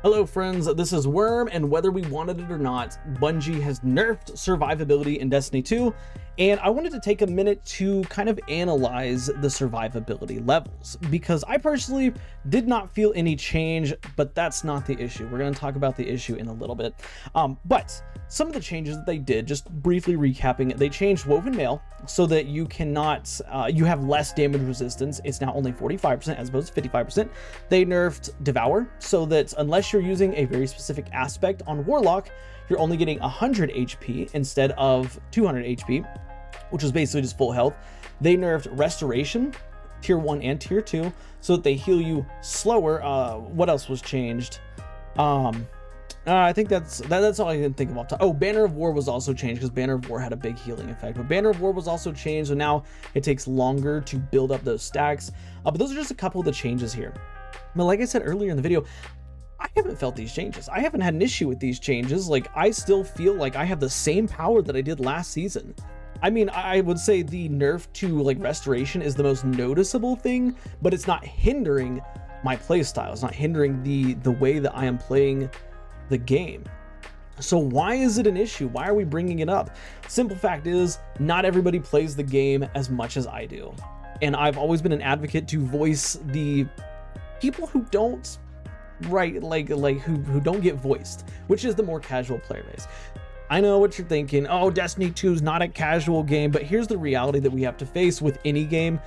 Hello friends, this is Worm, and whether we wanted it or not, Bungie has nerfed survivability in Destiny 2, and I wanted to take a minute to kind of analyze the survivability levels, because I personally did not feel any change, but that's not the issue. We're going to talk about the issue in a little bit. But some of the changes that they did, just briefly recapping it, they changed Woven Mail so that you cannot, you have less damage resistance. It's now only 45% as opposed to 55%. They nerfed Devour so that unless you're using a very specific aspect on Warlock, you're only getting 100 HP instead of 200 HP, which is basically just full health. They nerfed Restoration, Tier 1 and Tier 2, so that they heal you slower. What else was changed? I think that's all I can think of off top. Oh, Banner of War was also changed because Banner of War had a big healing effect. But Banner of War was also changed, so now it takes longer to build up those stacks. But those are just a couple of the changes here. But like I said earlier in the video, I haven't felt these changes. I haven't had an issue with these changes. Like, I still feel like I have the same power that I did last season. I mean, I would say the nerf to like Restoration is the most noticeable thing, but it's not hindering my playstyle. It's not hindering the way that I am playing the game. So why is it an issue? Why are we bringing it up? Simple fact is, not everybody plays the game as much as I do. And I've always been an advocate to voice the people who don't, who don't get voiced, which is the more casual player base. I know what you're thinking. Oh, Destiny 2 is not a casual game, but here's the reality that we have to face with any game.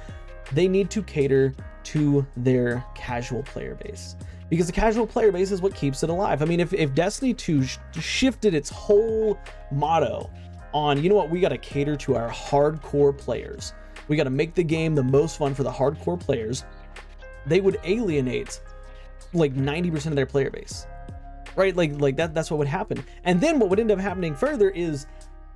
They need to cater to their casual player base, because the casual player base is what keeps it alive. I mean, if Destiny 2 shifted its whole motto on, you know what, we got to cater to our hardcore players, we got to make the game the most fun for the hardcore players, they would alienate like 90% of their player base, right? That's what would happen. And then what would end up happening further is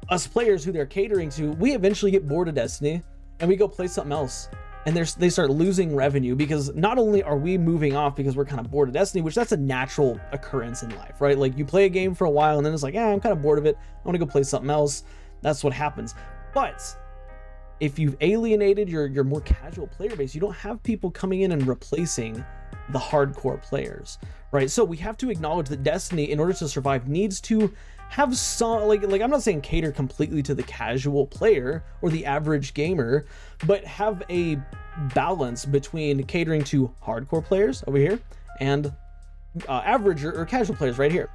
us players who they're catering to, we eventually get bored of Destiny and we go play something else. And they start losing revenue, because not only are we moving off because we're kind of bored of Destiny, which that's a natural occurrence in life, right? Like, you play a game for a while and then it's like, yeah, I'm kind of bored of it, I want to go play something else. That's what happens. But if you've alienated your more casual player base, you don't have people coming in and replacing the hardcore players, right? So we have to acknowledge that Destiny, in order to survive, needs to have some, like I'm not saying cater completely to the casual player or the average gamer, but have a balance between catering to hardcore players over here and average or casual players right here,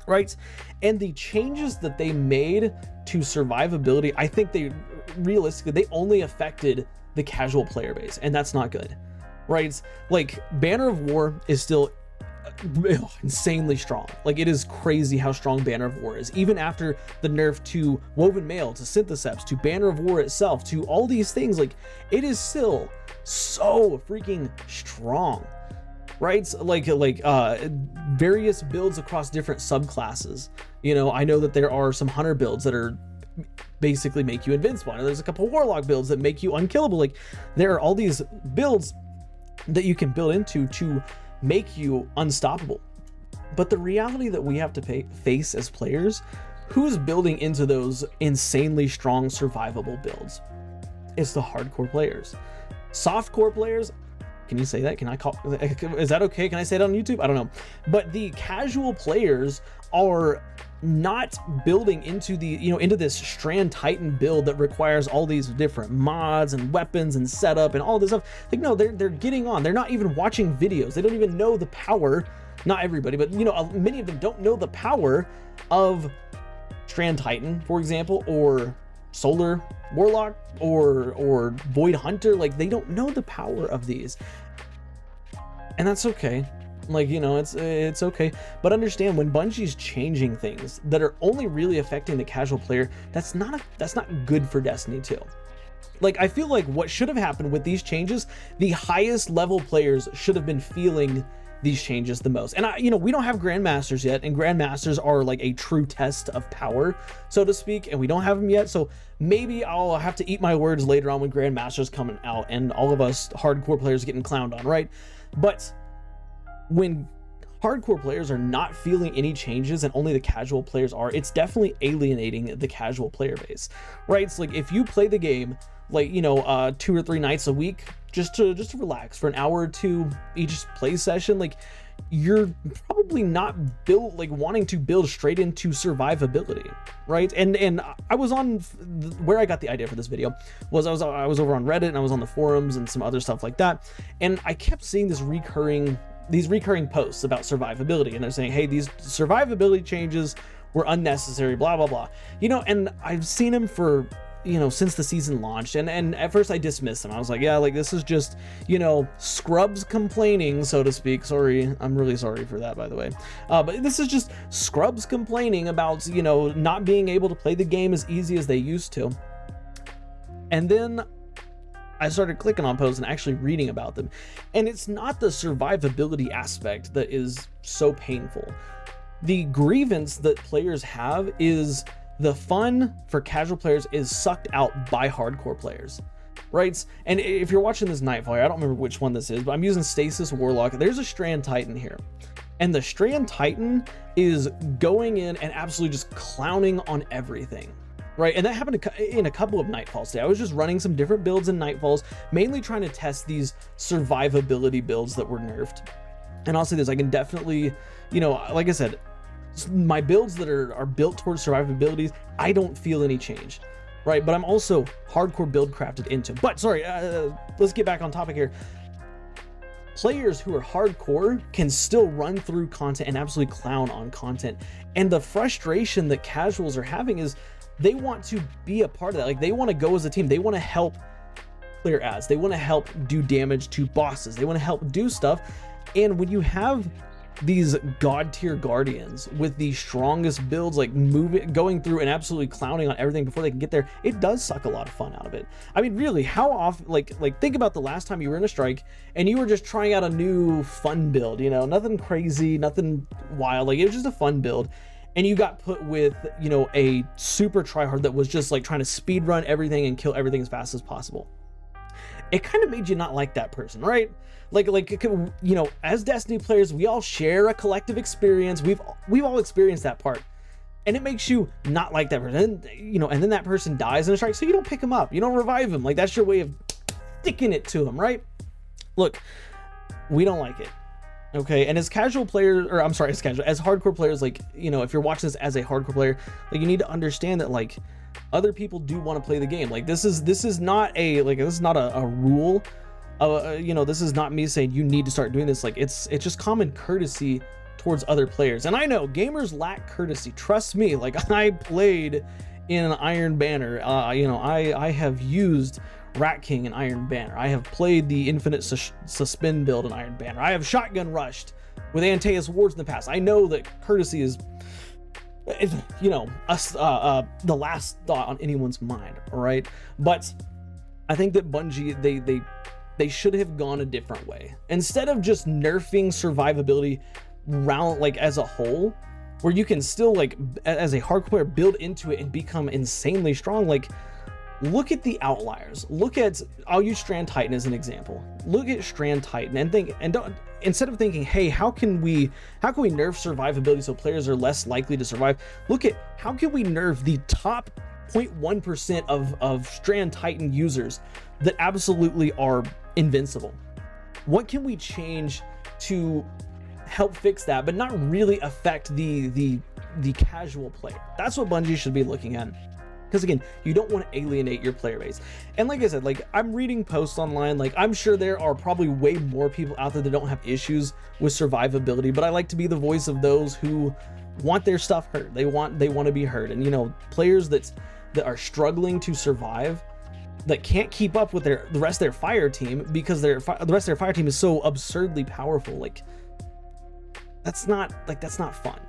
right? And the changes that they made to survivability, I think they realistically, they only affected the casual player base, and that's not good, right? Like, Banner of War is still insanely strong. Like, it is crazy how strong Banner of War is, even after the nerf to Woven Mail, to Syntheseps, to Banner of War itself, to all these things. Like, it is still so freaking strong, right? Like various builds across different subclasses. You know, I know that there are some hunter builds that are basically make you invincible. And there's a couple warlock builds that make you unkillable. Like, there are all these builds that you can build into to make you unstoppable. But the reality that we have to face as players, who's building into those insanely strong survivable builds? It's the hardcore players. Softcore players, can you say that? Can I call, is that okay? Can I say it on YouTube? I don't know. But the casual players are not building into the, you know, into this Strand Titan build that requires all these different mods and weapons and setup and all this stuff. Like, no, they're getting on. They're not even watching videos. They don't even know the power. Not everybody, but you know, many of them don't know the power of Strand Titan, for example, or Solar Warlock or Void Hunter. Like, they don't know the power of these, and that's okay. Like, you know, it's okay. But understand, when Bungie's changing things that are only really affecting the casual player, that's not good for Destiny 2. Like, I feel like what should have happened with these changes, the highest level players should have been feeling these changes the most. And you know, we don't have Grandmasters yet, and Grandmasters are like a true test of power, so to speak, and we don't have them yet. So maybe I'll have to eat my words later on when Grandmasters coming out and all of us hardcore players getting clowned on, right? But when hardcore players are not feeling any changes and only the casual players are, it's definitely alienating the casual player base, right? It's like, if you play the game, like, you know, 2 or 3 nights a week, just to relax for an hour or two each play session, like, you're probably not wanting to build straight into survivability, right? And I was on where I got the idea for this video was I was over on Reddit, and I was on the forums and some other stuff like that, and I kept seeing these recurring posts about survivability, and they're saying, hey, these survivability changes were unnecessary, blah blah blah, you know. And I've seen them for, you know, since the season launched, and at first I dismissed them. I was like, yeah, like this is just, you know, scrubs complaining, so to speak. Sorry, I'm really sorry for that, by the way, but this is just scrubs complaining about, you know, not being able to play the game as easy as they used to. And then I started clicking on posts and actually reading about them, and it's not the survivability aspect that is so painful. The grievance that players have is the fun for casual players is sucked out by hardcore players, right? And if you're watching this Nightfall, I don't remember which one this is, but I'm using Stasis Warlock. There's a Strand Titan here, and the Strand Titan is going in and absolutely just clowning on everything, right? And that happened in a couple of Nightfalls today. I was just running some different builds in Nightfalls, mainly trying to test these survivability builds that were nerfed. And I'll say this, I can definitely, you know, like I said, my builds that are built towards survivability, I don't feel any change, right? But I'm also hardcore build crafted into. But sorry, let's get back on topic here. Players who are hardcore can still run through content and absolutely clown on content. And the frustration that casuals are having is they want to be a part of that. Like, they want to go as a team. They want to help clear ads. They want to help do damage to bosses. They want to help do stuff. And when you have these god tier guardians with the strongest builds, like going through and absolutely clowning on everything before they can get there, it does suck a lot of fun out of it. I mean, really, how often, like think about the last time you were in a strike and you were just trying out a new fun build, you know, nothing crazy, nothing wild, like it was just a fun build, and you got put with, you know, a super tryhard that was just like trying to speed run everything and kill everything as fast as possible. It kind of made you not like that person, right? Like, you know, as Destiny players, we all share a collective experience. We've all experienced that part, and it makes you not like that person. And, you know, and then that person dies in a strike, so you don't pick him up, you don't revive him. Like, that's your way of sticking it to him, right? Look, we don't like it, okay? And as casual players, or I'm sorry, as hardcore players, like, you know, if you're watching this as a hardcore player, like, you need to understand that, like, other people do want to play the game. Like, this is not a rule. You know, this is not me saying you need to start doing this. Like, it's just common courtesy towards other players. And I know gamers lack courtesy, trust me. Like, I played in an Iron Banner, you know, I have used Rat King and Iron Banner. I have played the Infinite Suspend build in Iron Banner. I have shotgun rushed with Antaeus wards in the past. I know that courtesy is, you know, the last thought on anyone's mind, all right? But I think that Bungie, they should have gone a different way. Instead of just nerfing survivability round, like, as a whole, where you can still, like, as a hardcore player, build into it and become insanely strong. Like, look at the outliers. Look at, I'll use Strand Titan as an example. Look at Strand Titan and think, and don't, instead of thinking, hey, how can we nerf survivability so players are less likely to survive? Look at how can we nerf the top 0.1% of Strand Titan users that absolutely are invincible. What can we change to help fix that, but not really affect the casual player? That's what Bungie should be looking at. Because again, you don't want to alienate your player base. And like I said, like, I'm reading posts online, like, I'm sure there are probably way more people out there that don't have issues with survivability, but I like to be the voice of those who want their stuff heard. They want to be heard. And, you know, players that are struggling to survive, that can't keep up with the rest of their fire team because the rest of their fire team is so absurdly powerful. Like, that's not fun,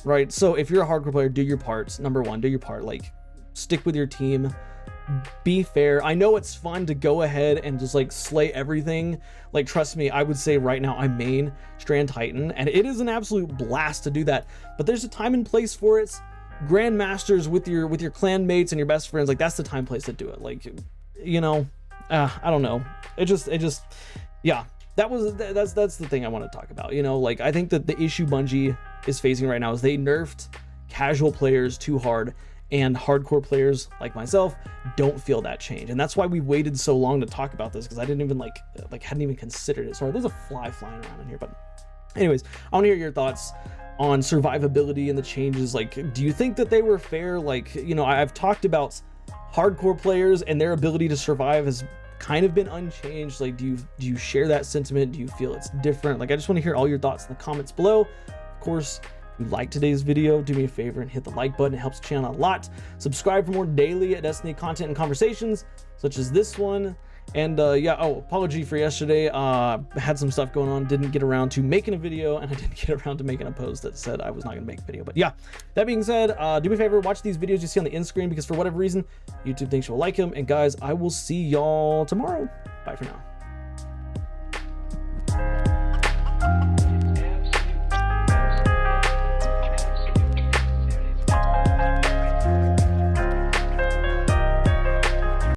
right? So if you're a hardcore player, do your parts. Number one, do your part. Like, stick with your team, be fair. I know it's fun to go ahead and just, like, slay everything. Like, trust me, I would say right now I main Strand Titan, and it is an absolute blast to do that, but there's a time and place for it. Grandmasters with your clan mates and your best friends, like, that's the time place to do it. Like, you know, I don't know, it just yeah, that's the thing I want to talk about. You know, like, I think that the issue Bungie is facing right now is they nerfed casual players too hard, and hardcore players like myself don't feel that change. And that's why we waited so long to talk about this, because I didn't even like hadn't even considered it. Sorry, there's a fly flying around in here, but Anyways, I want to hear your thoughts on survivability and the changes. Like, do you think that they were fair? Like, you know, I've talked about hardcore players and their ability to survive has kind of been unchanged. Like, do you share that sentiment? Do you feel it's different? Like, I just want to hear all your thoughts in the comments below. Of course, if you like today's video, do me a favor and hit the like button. It helps the channel a lot. Subscribe for more daily Destiny content and conversations such as this one. And yeah, oh, apology for yesterday. Had some stuff going on, didn't get around to making a video, and I didn't get around to making a post that said I was not gonna make a video. But yeah, that being said, do me a favor, watch these videos you see on the end screen, because for whatever reason, YouTube thinks you'll like them. And guys, I will see y'all tomorrow. Bye for now.